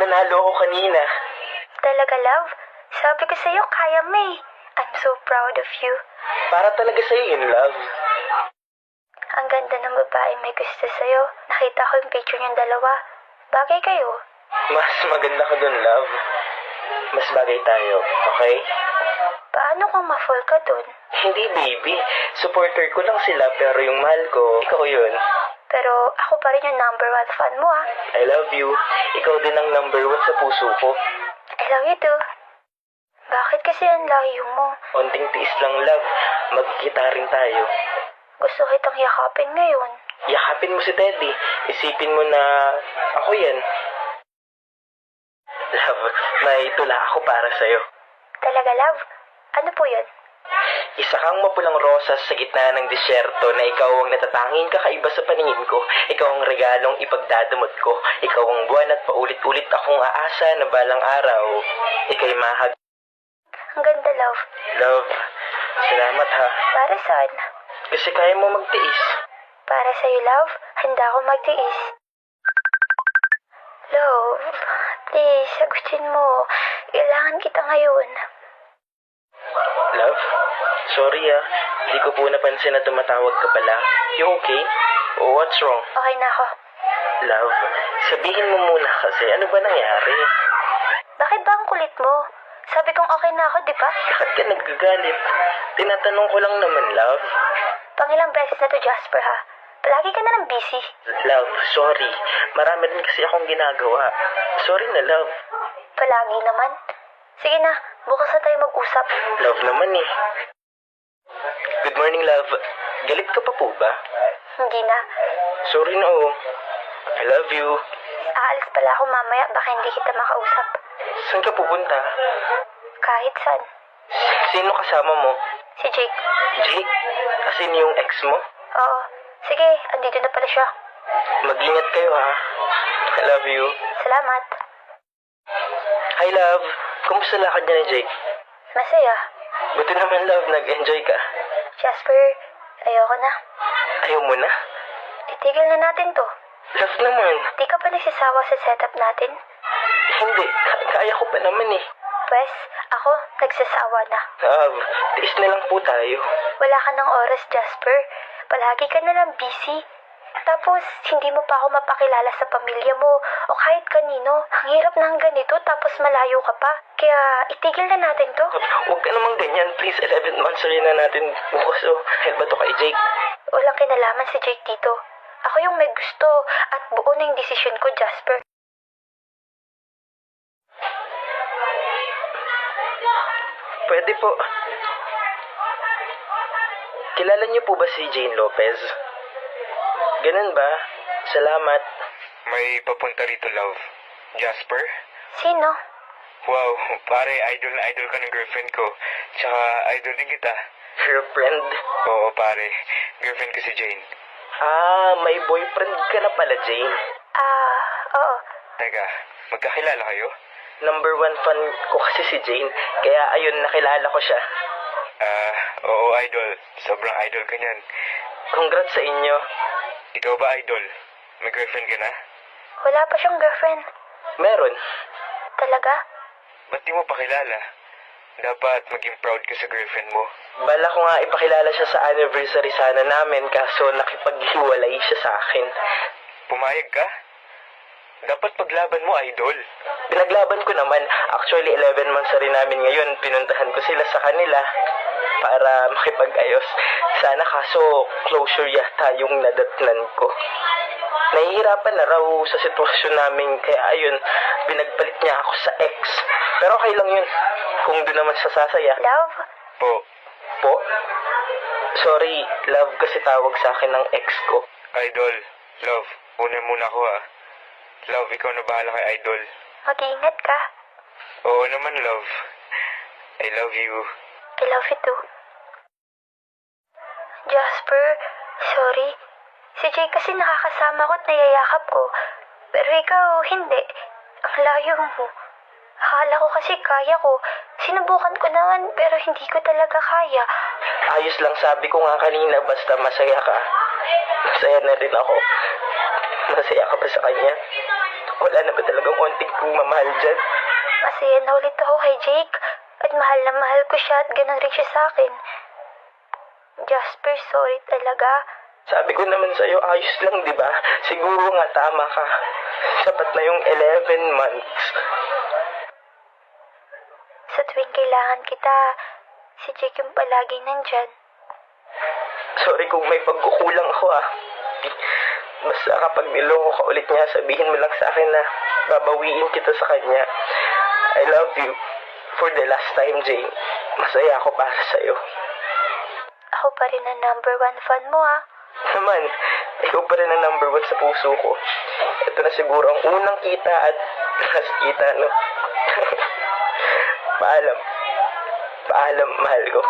nanalo ako kanina. Talaga, love? Sabi ko sa'yo, kaya mo eh. I'm so proud of you. Para talaga sa'yo yun, love. Ang ganda ng babae may gusto sa'yo. Nakita ko yung picture niyong dalawa. Bagay kayo. Mas maganda ka dun, love. Mas bagay tayo, okay? Paano kung ma-fall ka dun? Hindi, baby. Supporter ko lang sila, pero yung mahal ko, ikaw yun. Pero ako pa rin yung number 1 fan mo ah. I love you. Ikaw din ang number 1 sa puso ko. I love you too. Bakit kasi ang layo mo? Konting tiis lang, love. Magkita rin tayo. Gusto kitang yakapin ngayon. Yakapin mo si Teddy. Isipin mo na ako yan. Love, may tula ako para sa'yo. Talaga, love? Ano po yun? Isa kang mapulang rosas sa gitna ng disyerto na ikaw ang natatanging kakaiba sa paningin ko. Ikaw ang regalong ipagdadamot ko. Ikaw ang buwan at paulit-ulit akong aasa na balang araw. Ika'y mahag. Ang ganda, love. Love, salamat ha. Para saan? Kasi kaya mo magtiis. Para sa'yo, love. Handa ako magtiis. Love, please, sagutin mo. Kailangan kita ngayon. Love, sorry ah. Hindi ko po napansin na tumatawag ka pala. You okay? What's wrong? Okay na ako. Love, sabihin mo muna kasi ano ba nangyari? Bakit ba ang kulit mo? Sabi kong okay na ako, di ba? Bakit ka nagagalit? Tinatanong ko lang naman, love. Pangilang beses na to, Jasper, ha? Palagi ka na lang busy. Love, sorry. Marami rin kasi akong ginagawa. Sorry na, love. Palagi naman. Sige na, bukas na tayo mag-usap. Love naman eh. Good morning, love. Galit ka pa po ba? Hindi na. Sorry na oh. I love you. Aalis pala ako mamaya, baka hindi kita makausap. Saan ka pupunta? Kahit saan. Sino kasama mo? Si Jake. Jake? Kasi yung ex mo? Oo. Sige, andito na pala siya. Mag-ingat kayo ha. I love you. Salamat. Hi, love. Kumusta lakad niya ni Jake? Masaya. Buti naman, love. Nag-enjoy ka. Jasper, ayoko na. Ayaw mo na? Itigil na natin to. Love naman. Di ka pa nagsasawa sa setup natin? Hindi. Kaya ko pa naman eh. Pwes, ako, nagsasawa na. Love, tiis na lang po tayo. Wala ka ng oras, Jasper. Palagi ka na lang busy. Tapos, hindi mo pa ako mapakilala sa pamilya mo o kahit kanino. Ang hirap ng ganito tapos malayo ka pa. Kaya, itigil na natin to. Huwag ka namang ganyan. Please, 11 months rin na natin bukas. Oh, help ba to kay Jake? Walang kinalaman si Jake dito. Ako yung may gusto at buo na yung desisyon ko, Jasper. Pwede po. Kilala niyo po ba si Jane Lopez? Ganun ba? Salamat. May papunta rito, love. Jasper? Sino? Wow, pare, idol na idol ka ng girlfriend ko. Tsaka idol din kita. Girlfriend? Oo, pare. Girlfriend ko si Jane. Ah, may boyfriend ka na pala, Jane. Oo. Teka, magkakilala kayo? Number 1 fan ko kasi si Jane. Kaya ayun, nakilala ko siya. Oo, idol. Sobrang idol ka niyan. Congrats sa inyo. Ikaw ba, idol? May girlfriend ka na? Wala pa siyang girlfriend. Meron. Talaga? Ba't di mo pakilala? Dapat maging proud ka sa girlfriend mo. Bala ko nga ipakilala siya sa anniversary sana namin kaso nakipaghiwalay siya sa akin. Pumayag ka? Dapat paglaban mo, idol. Pinaglaban ko naman. Actually, 11 months na rin namin ngayon. Pinuntahan ko sila sa kanila para makipag-ayos. Sana kaso closure yata yung nadatnan ko. Nahihirapan na raw sa sitwasyon namin kaya ayun, pinagpalit niya ako sa ex. Pero okay lang yun. Kung doon naman siya sasaya. Love? Po? Sorry, love kasi tawag sa akin ng ex ko. Idol, love, una muna ko ah. Love, ikaw na bahala kay idol. Mag-iingat ka. Oo naman, love. I love you. I love you too. Jasper, sorry. Si Jay kasi nakakasama ko at nayayakap ko. Pero ikaw, hindi. Ang layo mo. Akala ko kasi kaya ko. Sinubukan ko naman pero hindi ko talaga kaya. Ayos lang, sabi ko nga kanina, basta masaya ka. Masaya na rin ako. Masaya ka ba sa kanya? Wala na ba talagang konting pagmamahal dyan? Masaya na ulit ako kay Jake. At mahal na mahal ko siya at ganun rin siya sa akin. Jasper, sorry talaga. Sabi ko naman sa'yo, ayos lang, di ba? Siguro nga tama ka. Sapat na yung 11 months. Sa tuwing kailangan kita, si Jake yung palaging nandyan. Sorry kung may pagkukulang ako Basta kapag niloko ka ulit niya, sabihin mo lang sa akin na babawiin kita sa kanya. I love you. For the last time, Jane. Masaya ako para sa'yo. Ako pa rin ang number 1 fan mo, Naman, ikaw pa rin ang number 1 sa puso ko. Ito na siguro ang unang kita at last kita, no? Paalam. Paalam, mahal ko.